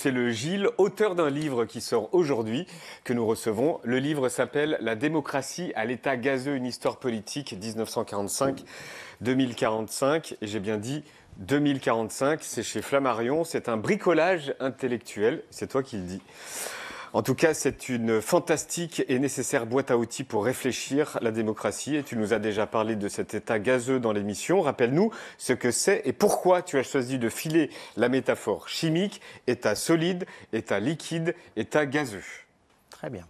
C'est le Gilles, auteur d'un livre qui sort aujourd'hui, que nous recevons. Le livre s'appelle « La démocratie à l'état gazeux, une histoire politique 1945-2045 ». Et j'ai bien dit 2045, c'est chez Flammarion, c'est un bricolage intellectuel, c'est toi qui le dis. En tout cas, c'est une fantastique et nécessaire boîte à outils pour réfléchir la démocratie. Et tu nous as déjà parlé de cet état gazeux dans l'émission. Rappelle-nous ce que c'est et pourquoi tu as choisi de filer la métaphore chimique, état solide, état liquide, état gazeux. Très bien.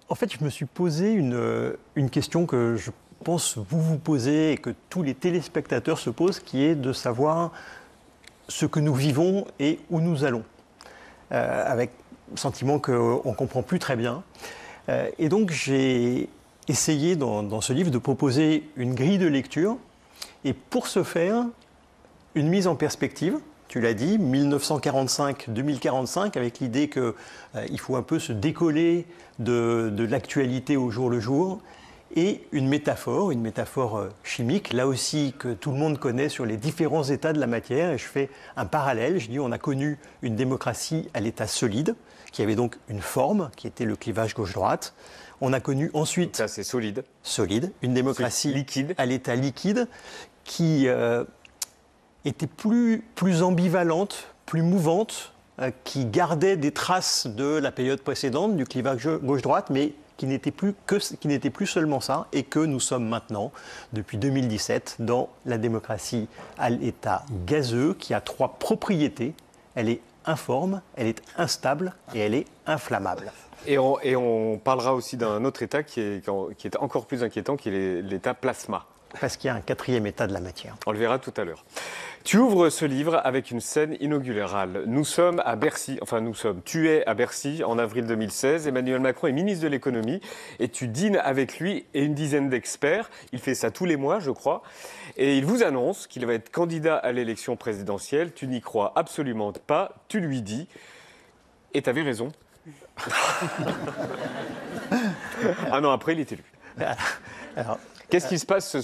En fait, je me suis posé une question que je pense vous posez et que tous les téléspectateurs se posent, qui est de savoir ce que nous vivons et où nous allons. Avec le sentiment qu'on ne comprend plus très bien. Et donc j'ai essayé dans ce livre de proposer une grille de lecture et pour ce faire, une mise en perspective, tu l'as dit, 1945-2045, avec l'idée qu'il faut un peu se décoller de l'actualité au jour le jour, et une métaphore chimique, là aussi que tout le monde connaît sur les différents états de la matière. Et je fais un parallèle, je dis on a connu une démocratie à l'état solide, qui avait donc une forme, qui était le clivage gauche-droite. On a connu ensuite... Ça c'est solide. Solide, une démocratie liquide. À l'état liquide, qui était plus ambivalente, plus mouvante, qui gardait des traces de la période précédente, du clivage gauche-droite, mais qui n'était plus seulement ça, et que nous sommes maintenant, depuis 2017, dans la démocratie à l'état gazeux, qui a 3 propriétés. Elle est informe, elle est instable et elle est inflammable. Et on parlera aussi d'un autre état qui est encore plus inquiétant, qui est l'état plasma. Parce qu'il y a un 4e état de la matière. On le verra tout à l'heure. Tu ouvres ce livre avec une scène inaugurale. Nous sommes à Bercy, tu es à Bercy en avril 2016. Emmanuel Macron est ministre de l'économie et tu dînes avec lui et une dizaine d'experts. Il fait ça tous les mois, je crois. Et il vous annonce qu'il va être candidat à l'élection présidentielle. Tu n'y crois absolument pas. Tu lui dis, et tu avais raison. Un an après, il est élu. Alors, qu'est-ce qui se passe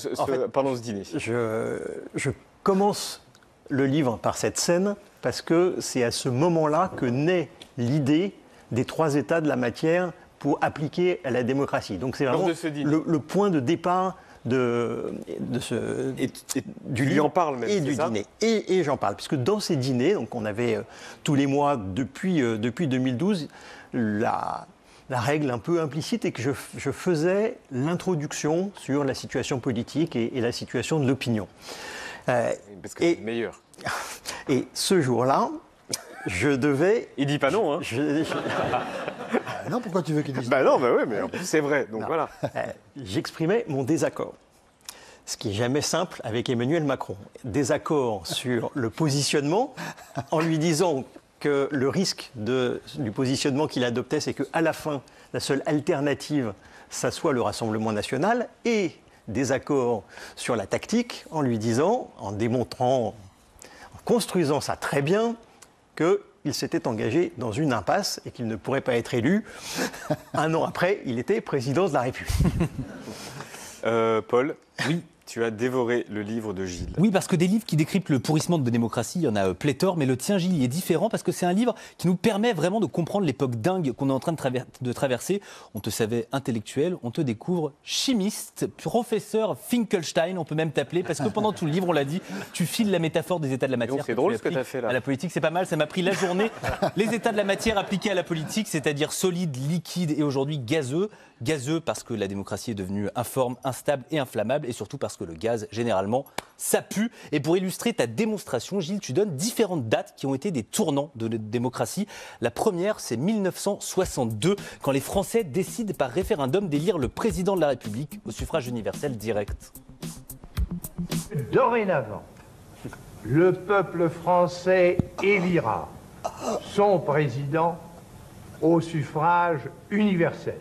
pendant ce dîner ? Je commence le livre par cette scène parce que c'est à ce moment-là que naît l'idée des 3 états de la matière pour appliquer à la démocratie. Donc c'est vraiment le point de départ du livre en parle même, et du dîner. Et j'en parle, puisque dans ces dîners, donc on avait tous les mois depuis 2012, la règle un peu implicite est que je faisais l'introduction sur la situation politique et la situation de l'opinion. Parce que c'est le meilleur. Et ce jour-là, je devais... Il dit pas non, hein. Non, pourquoi tu veux qu'il dise non, oui, mais en plus c'est vrai, donc non. Voilà. J'exprimais mon désaccord. Ce qui n'est jamais simple avec Emmanuel Macron. Désaccord sur le positionnement, en lui disant que le risque du positionnement qu'il adoptait, c'est qu'à la fin, la seule alternative, ça soit le Rassemblement national, et désaccord sur la tactique, en lui disant, en démontrant, en construisant ça très bien, qu'il s'était engagé dans une impasse et qu'il ne pourrait pas être élu. Un an après, il était président de la République. Paul ? Oui. Tu as dévoré le livre de Gilles. Oui, parce que des livres qui décryptent le pourrissement de démocratie, il y en a pléthore, mais le tien, Gilles, il est différent parce que c'est un livre qui nous permet vraiment de comprendre l'époque dingue qu'on est en train de traverser. On te savait intellectuel, on te découvre chimiste, professeur Finkelstein, on peut même t'appeler, parce que pendant tout le livre, on l'a dit, tu files la métaphore des états de la matière. C'est drôle ce que tu as fait là. À la politique, c'est pas mal, ça m'a pris la journée. Les états de la matière appliqués à la politique, c'est-à-dire solide, liquide et aujourd'hui gazeux. Gazeux parce que la démocratie est devenue informe, instable et inflammable, et surtout parce que le gaz, généralement, ça pue. Et pour illustrer ta démonstration, Gilles, tu donnes différentes dates qui ont été des tournants de la démocratie. La première, c'est 1962, quand les Français décident par référendum d'élire le président de la République au suffrage universel direct. Dorénavant, le peuple français élira son président au suffrage universel.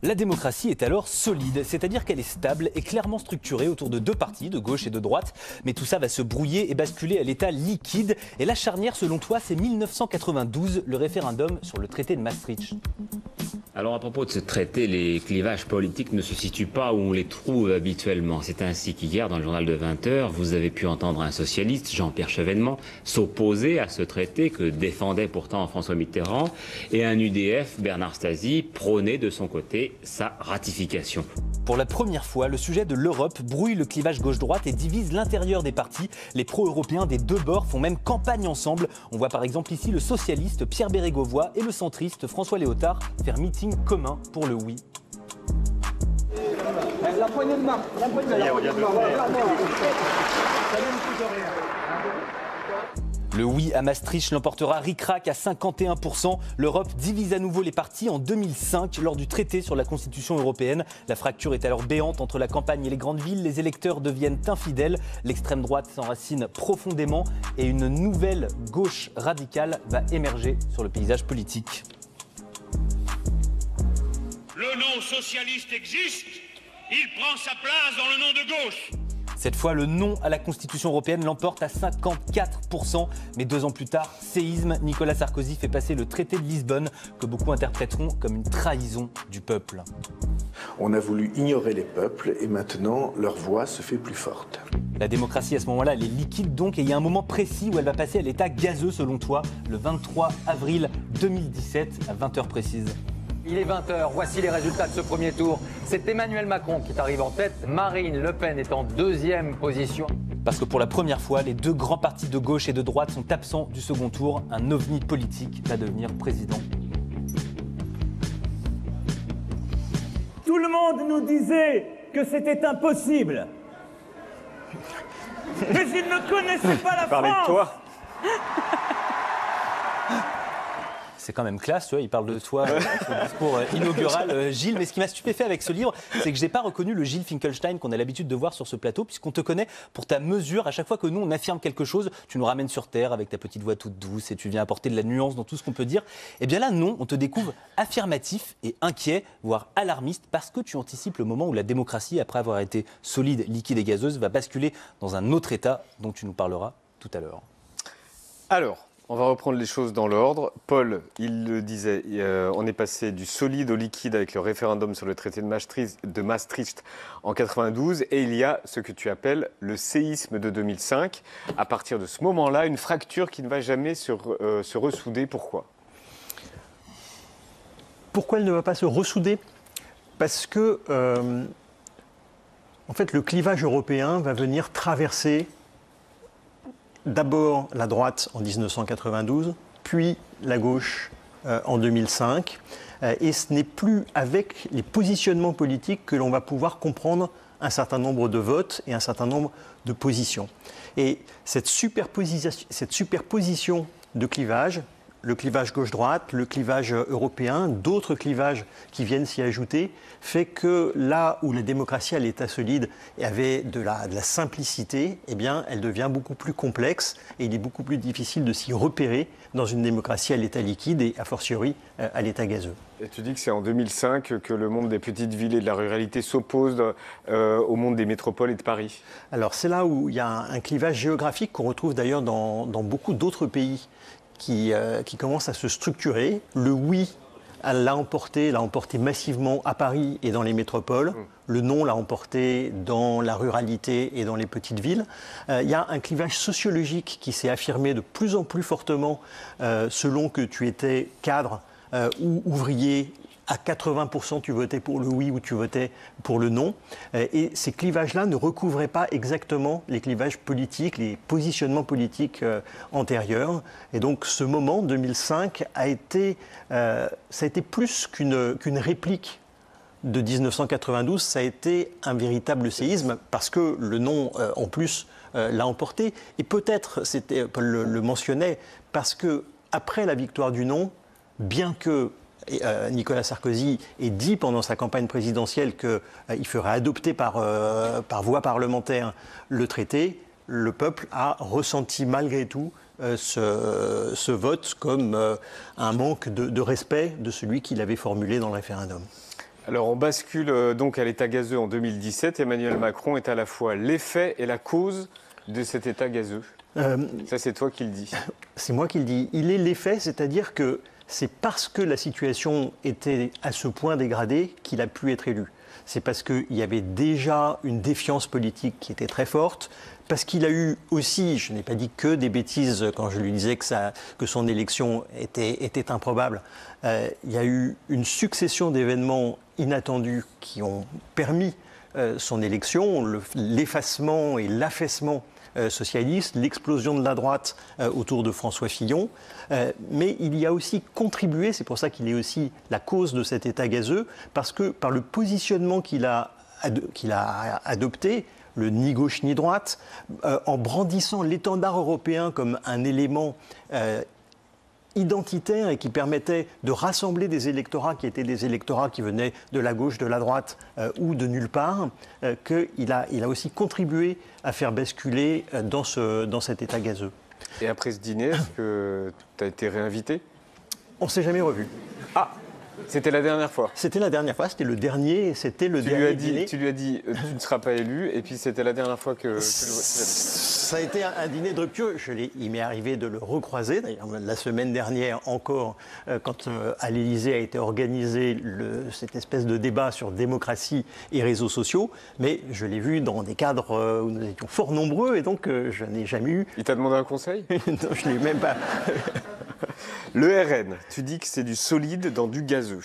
La démocratie est alors solide, c'est-à-dire qu'elle est stable et clairement structurée autour de 2 partis, de gauche et de droite. Mais tout ça va se brouiller et basculer à l'état liquide. Et la charnière, selon toi, c'est 1992, le référendum sur le traité de Maastricht. Alors à propos de ce traité, les clivages politiques ne se situent pas où on les trouve habituellement. C'est ainsi qu'hier, dans le journal de 20h, vous avez pu entendre un socialiste, Jean-Pierre Chevènement, s'opposer à ce traité que défendait pourtant François Mitterrand, et un UDF, Bernard Stasi, prônait de son côté sa ratification. Pour la première fois, le sujet de l'Europe brouille le clivage gauche-droite et divise l'intérieur des partis. Les pro-européens des deux bords font même campagne ensemble. On voit par exemple ici le socialiste Pierre Bérégovoy et le centriste François Léotard faire meeting commun pour le oui. La poignée de main, la poignée de main. Le oui à Maastricht l'emportera ric-rac à 51%. L'Europe divise à nouveau les partis en 2005 lors du traité sur la Constitution européenne. La fracture est alors béante entre la campagne et les grandes villes. Les électeurs deviennent infidèles. L'extrême droite s'enracine profondément et une nouvelle gauche radicale va émerger sur le paysage politique. Le nom socialiste existe, il prend sa place dans le nom de gauche. Cette fois, le non à la Constitution européenne l'emporte à 54%. Mais 2 ans plus tard, séisme, Nicolas Sarkozy fait passer le traité de Lisbonne, que beaucoup interpréteront comme une trahison du peuple. On a voulu ignorer les peuples et maintenant leur voix se fait plus forte. La démocratie à ce moment-là, elle est liquide donc, et il y a un moment précis où elle va passer à l'état gazeux selon toi, le 23 avril 2017 à 20h précises. Il est 20h, voici les résultats de ce premier tour. C'est Emmanuel Macron qui arrive en tête, Marine Le Pen est en 2e position. Parce que pour la première fois, les 2 grands partis de gauche et de droite sont absents du second tour. Un ovni politique va devenir président. Tout le monde nous disait que c'était impossible. Mais ils ne connaissaient pas la France. Parlez de toi. C'est quand même classe, tu vois, il parle de toi, son discours inaugural, Gilles. Mais ce qui m'a stupéfait avec ce livre, c'est que je n'ai pas reconnu le Gilles Finkelstein qu'on a l'habitude de voir sur ce plateau, puisqu'on te connaît pour ta mesure. À chaque fois que nous, on affirme quelque chose, tu nous ramènes sur terre avec ta petite voix toute douce et tu viens apporter de la nuance dans tout ce qu'on peut dire. Eh bien là, non, on te découvre affirmatif et inquiet, voire alarmiste, parce que tu anticipes le moment où la démocratie, après avoir été solide, liquide et gazeuse, va basculer dans un autre état dont tu nous parleras tout à l'heure. Alors, on va reprendre les choses dans l'ordre. Paul, il le disait, on est passé du solide au liquide avec le référendum sur le traité de Maastricht en 92, et il y a ce que tu appelles le séisme de 2005. À partir de ce moment-là, une fracture qui ne va jamais se ressouder. Pourquoi ? Pourquoi elle ne va pas se ressouder ? Parce que, en fait, le clivage européen va venir traverser d'abord la droite en 1992, puis la gauche en 2005. Et ce n'est plus avec les positionnements politiques que l'on va pouvoir comprendre un certain nombre de votes et un certain nombre de positions. Et cette superposition de clivages, le clivage gauche-droite, le clivage européen, d'autres clivages qui viennent s'y ajouter, fait que là où la démocratie à l'état solide avait de la simplicité, eh bien, elle devient beaucoup plus complexe et il est beaucoup plus difficile de s'y repérer dans une démocratie à l'état liquide et a fortiori à l'état gazeux. Et tu dis que c'est en 2005 que le monde des petites villes et de la ruralité s'oppose au monde des métropoles et de Paris. Alors c'est là où il y a un clivage géographique qu'on retrouve d'ailleurs dans beaucoup d'autres pays qui commence à se structurer. Le oui l'a emporté massivement à Paris et dans les métropoles. Le non l'a emporté dans la ruralité et dans les petites villes. Il y a un clivage sociologique qui s'est affirmé de plus en plus fortement selon que tu étais cadre ou ouvrier. À 80%, tu votais pour le oui ou tu votais pour le non. Et ces clivages-là ne recouvraient pas exactement les clivages politiques, les positionnements politiques antérieurs. Et donc ce moment, 2005, ça a été plus qu'une réplique de 1992, ça a été un véritable séisme parce que le non, en plus, l'a emporté. Et peut-être, Paul le mentionnait, parce que après la victoire du non, bien que Nicolas Sarkozy ait dit pendant sa campagne présidentielle qu'il ferait adopter par voie parlementaire le traité, le peuple a ressenti malgré tout ce vote comme un manque de respect de celui qu'il avait formulé dans le référendum. Alors on bascule donc à l'état gazeux en 2017. Emmanuel Macron est à la fois l'effet et la cause de cet état gazeux. Ça c'est toi qui le dis. C'est moi qui le dis. Il est l'effet, c'est-à-dire que c'est parce que la situation était à ce point dégradée qu'il a pu être élu. C'est parce qu'il y avait déjà une défiance politique qui était très forte, parce qu'il a eu aussi, je n'ai pas dit que des bêtises quand je lui disais que son élection était improbable, il y a eu une succession d'événements inattendus qui ont permis son élection, l'effacement et l'affaissement socialiste, l'explosion de la droite autour de François Fillon, mais il y a aussi contribué, c'est pour ça qu'il est aussi la cause de cet état gazeux, parce que par le positionnement qu'il a adopté, le ni gauche ni droite, en brandissant l'étendard européen comme un élément identitaire et qui permettait de rassembler des électorats qui étaient des électorats qui venaient de la gauche, de la droite ou de nulle part, qu'il a aussi contribué à faire basculer dans cet état gazeux. Et après ce dîner, est-ce que tu as été réinvité? On ne s'est jamais revus. Ah, c'était la dernière fois. C'était la dernière fois, c'était le dernier dîner. Tu lui as dit, tu ne seras pas élu, et puis c'était la dernière fois que ça a été un dîner de rupture. Il m'est arrivé de le recroiser, d'ailleurs la semaine dernière encore, quand à l'Élysée a été organisé cette espèce de débat sur démocratie et réseaux sociaux, mais je l'ai vu dans des cadres où nous étions fort nombreux, et donc je n'ai jamais eu... Il t'a demandé un conseil? Non, je ne l'ai même pas... Le RN, tu dis que c'est du solide dans du gazeux.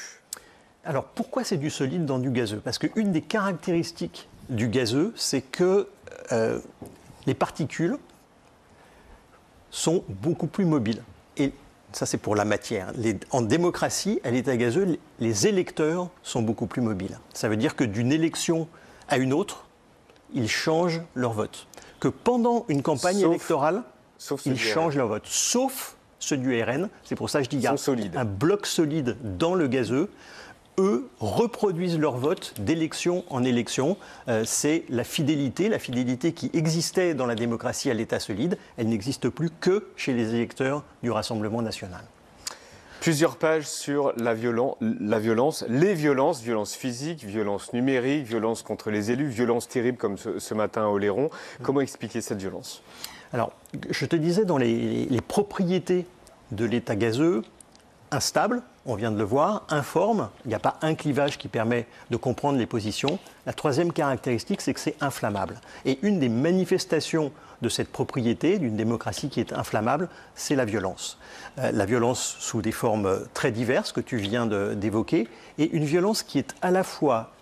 Alors pourquoi c'est du solide dans du gazeux? Parce qu'une des caractéristiques du gazeux, c'est que les particules sont beaucoup plus mobiles. Et ça, c'est pour la matière. En démocratie, à l'état gazeux, les électeurs sont beaucoup plus mobiles. Ça veut dire que d'une élection à une autre, ils changent leur vote. Que pendant une campagne électorale, ils changent leur vote. Sauf ceux du RN. C'est pour ça que je dis qu'il y a un bloc solide dans le gazeux. Eux reproduisent leur vote d'élection en élection. C'est la fidélité qui existait dans la démocratie à l'état solide. Elle n'existe plus que chez les électeurs du Rassemblement national. Plusieurs pages sur la violence, les violences physiques, violences numériques, violences contre les élus, violences terribles comme ce matin à Oléron. Comment expliquer cette violence? Alors, je te disais, dans les propriétés de l'état gazeux, instable, on vient de le voir, informe, il n'y a pas un clivage qui permet de comprendre les positions. La troisième caractéristique, c'est que c'est inflammable. Et une des manifestations de cette propriété, d'une démocratie qui est inflammable, c'est la violence. La violence sous des formes très diverses que tu viens d'évoquer, et une violence qui est à la fois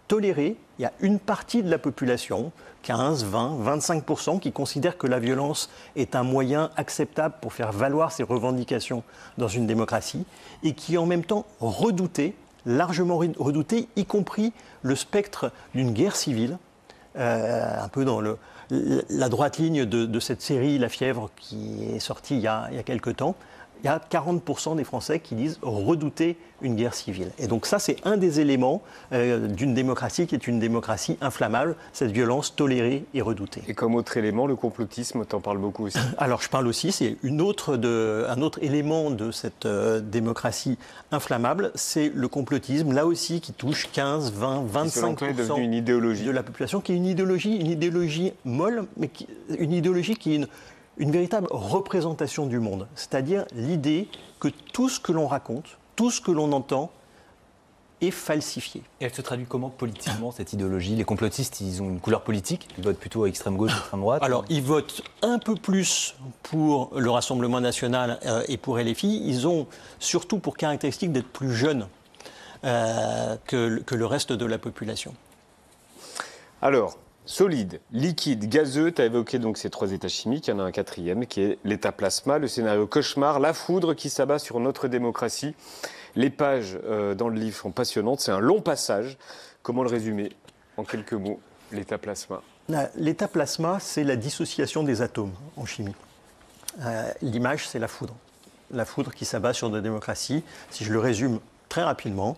tolérée. Il y a une partie de la population, 15, 20, 25%, qui considère que la violence est un moyen acceptable pour faire valoir ses revendications dans une démocratie, et qui est en même temps redouté, largement redouté, y compris le spectre d'une guerre civile, un peu dans la droite ligne de cette série La Fièvre qui est sortie il y a quelque temps. Il y a 40% des Français qui disent redouter une guerre civile. Et donc ça, c'est un des éléments d'une démocratie qui est une démocratie inflammable, cette violence tolérée et redoutée. Et comme autre élément, le complotisme, t'en parles beaucoup aussi. Alors je parle aussi, c'est un autre élément de cette démocratie inflammable, c'est le complotisme, là aussi qui touche 15, 20, 25% une idéologie de la population, qui est une idéologie molle, mais une idéologie qui est une véritable représentation du monde, c'est-à-dire l'idée que tout ce que l'on raconte, tout ce que l'on entend est falsifié. Et elle se traduit comment politiquement, cette idéologie? Les complotistes, ils ont une couleur politique? Ils votent plutôt à extrême gauche, extrême droite? Alors, ils votent un peu plus pour le Rassemblement national et pour LFI. Ils ont surtout pour caractéristique d'être plus jeunes que le reste de la population. Alors, solide, liquide, gazeux, tu as évoqué donc ces trois états chimiques, il y en a un quatrième qui est l'état plasma, le scénario cauchemar, la foudre qui s'abat sur notre démocratie. Les pages dans le livre sont passionnantes, c'est un long passage. Comment le résumer en quelques mots, l'état plasma? L'état plasma, c'est la dissociation des atomes en chimie. L'image, c'est la foudre. La foudre qui s'abat sur notre démocratie. Si je le résume très rapidement,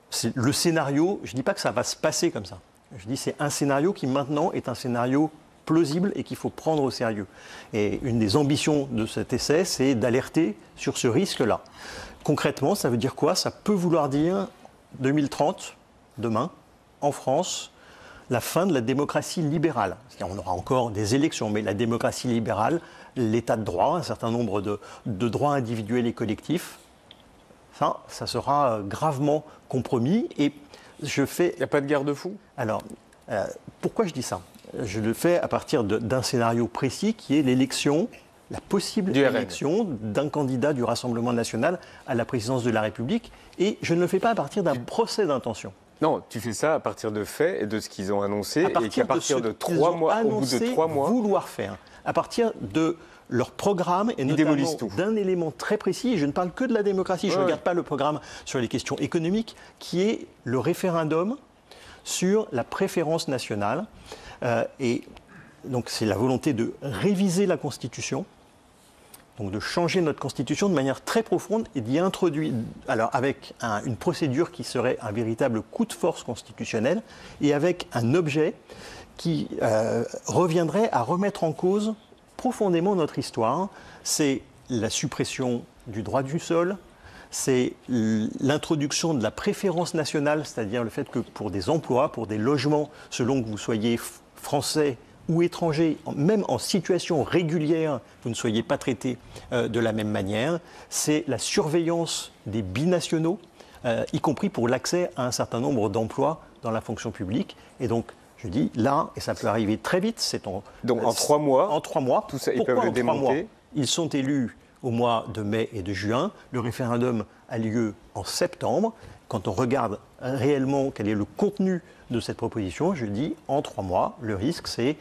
c'est le scénario, je ne dis pas que ça va se passer comme ça. Je dis c'est un scénario qui maintenant est un scénario plausible et qu'il faut prendre au sérieux. Et une des ambitions de cet essai, c'est d'alerter sur ce risque-là. Concrètement, ça veut dire quoi? Ça peut vouloir dire 2030, demain, en France, la fin de la démocratie libérale. C'est-à-dire, on aura encore des élections, mais la démocratie libérale, l'état de droit, un certain nombre de droits individuels et collectifs, ça sera gravement compromis. Et je fais... Il n'y a pas de garde-fou? Alors, pourquoi je dis ça? Je le fais à partir d'un scénario précis qui est l'élection, la possible élection d'un candidat du Rassemblement national à la présidence de la République. Et je ne le fais pas à partir d'un procès d'intention. Non, tu fais ça à partir de faits et de ce qu'ils ont annoncé, et qu'à partir de 3 mois, au bout de 3 mois, vouloir faire, à partir de leur programme et notamment d'un élément très précis, et je ne parle que de la démocratie, je ne regarde pas le programme sur les questions économiques, qui est le référendum sur la préférence nationale. Et donc c'est la volonté de réviser la Constitution, donc de changer notre Constitution de manière très profonde et d'y introduire, alors avec une procédure qui serait un véritable coup de force constitutionnel et avec un objet qui reviendrait à remettre en cause profondément notre histoire. C'est la suppression du droit du sol, c'est l'introduction de la préférence nationale, c'est-à-dire le fait que pour des emplois, pour des logements, selon que vous soyez français ou étrangers, même en situation régulière, vous ne soyez pas traités de la même manière. C'est la surveillance des binationaux, y compris pour l'accès à un certain nombre d'emplois dans la fonction publique. Et donc, je dis là, et ça peut arriver très vite, donc en 3 mois. En 3 mois. Tout ça, ils peuvent le démonter. Ils sont élus au mois de mai et de juin. Le référendum a lieu en septembre. Quand on regarde réellement quel est le contenu de cette proposition, je dis en 3 mois, le risque c'est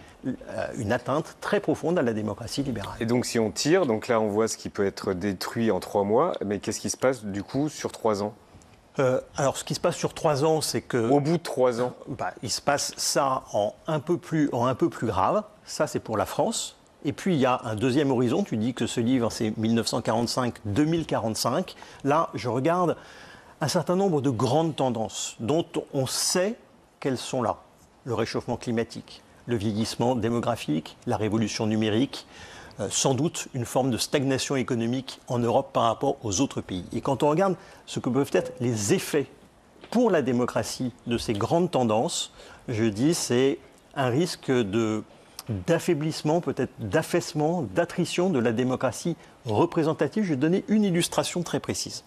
une atteinte très profonde à la démocratie libérale. Et donc si on tire, donc là on voit ce qui peut être détruit en 3 mois, mais qu'est-ce qui se passe du coup sur 3 ans? Alors ce qui se passe sur 3 ans, c'est que... Au bout de 3 ans il se passe ça en un peu plus grave. Ça c'est pour la France. Et puis il y a un deuxième horizon, tu dis que ce livre c'est 1945-2045. Là je regarde un certain nombre de grandes tendances dont on sait qu'elles sont là. Le réchauffement climatique, le vieillissement démographique, la révolution numérique, sans doute une forme de stagnation économique en Europe par rapport aux autres pays. Et quand on regarde ce que peuvent être les effets pour la démocratie de ces grandes tendances, je dis c'est un risque d'affaiblissement, peut-être d'affaissement, d'attrition de la démocratie représentative. Je vais donner une illustration très précise.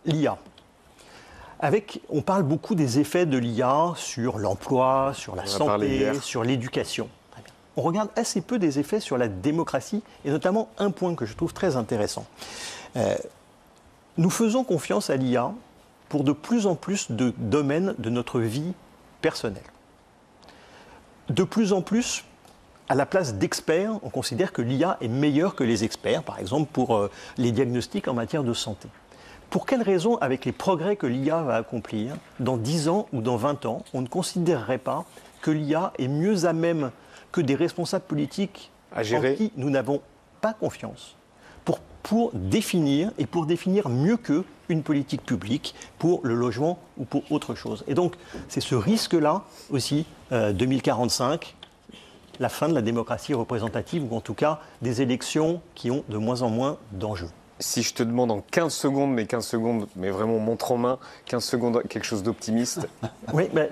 L'IA. On parle beaucoup des effets de l'IA sur l'emploi, sur la santé, sur l'éducation. On regarde assez peu des effets sur la démocratie, et notamment un point que je trouve très intéressant. Nous faisons confiance à l'IA pour de plus en plus de domaines de notre vie personnelle. De plus en plus, à la place d'experts, on considère que l'IA est meilleure que les experts, par exemple pour les diagnostics en matière de santé. Pour quelles raisons, avec les progrès que l'IA va accomplir, dans 10 ans ou dans 20 ans, on ne considérerait pas que l'IA est mieux à même que des responsables politiques en qui nous n'avons pas confiance pour définir mieux qu'eux une politique publique pour le logement ou pour autre chose. Et donc, c'est ce risque-là aussi, 2045, la fin de la démocratie représentative, ou en tout cas des élections qui ont de moins en moins d'enjeux. Si je te demande en 15 secondes, mais vraiment montre en main, 15 secondes, quelque chose d'optimiste. Oui, mais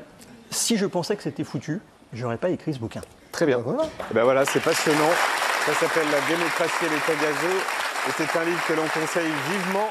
si je pensais que c'était foutu, je n'aurais pas écrit ce bouquin. Très bien. Ben voilà, c'est passionnant. Ça s'appelle La démocratie et l'état gazeux. Et c'est un livre que l'on conseille vivement.